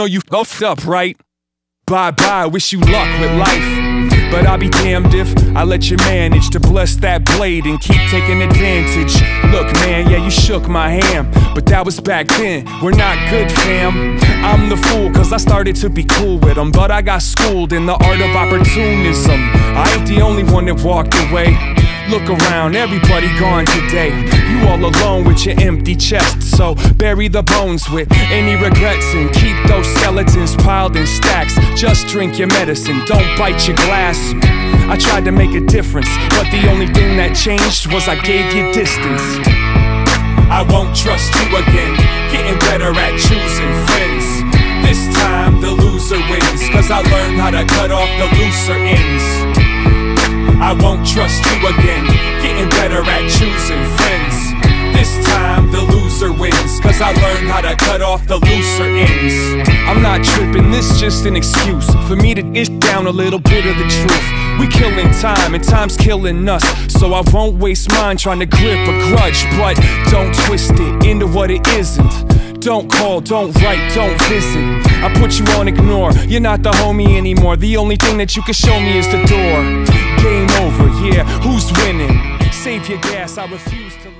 know you fucked up, right? Bye-bye, wish you luck with life. But I'll be damned if I let you manage to bless that blade and keep taking advantage. Look, man, yeah, you shook my hand, but that was back then. We're not good, fam. I'm the fool, cause I started to be cool with them, but I got schooled in the art of opportunism. I ain't the only one that walked away. Look around, everybody gone today. You all alone with your empty chest, so bury the bones with any regrets and keep those skeletons piled in stacks. Just drink your medicine, don't bite your glass. I tried to make a difference, but the only thing that changed was I gave you distance. I won't trust you again, getting better at choosing friends. This time the loser wins, cause I learned how to cut off the looser ends. I won't trust you again, getting better at choosing friends. This time the loser wins, cause I learned how to cut off the looser ends. I'm not tripping, this just an excuse for me to dish down a little bit of the truth. We killing time and time's killing us, so I won't waste mine trying to grip a grudge. But don't twist it into what it isn't. Don't call, don't write, don't visit. I put you on ignore, you're not the homie anymore. The only thing that you can show me is the door. Game over, yeah, who's winning? Save your gas, I refuse to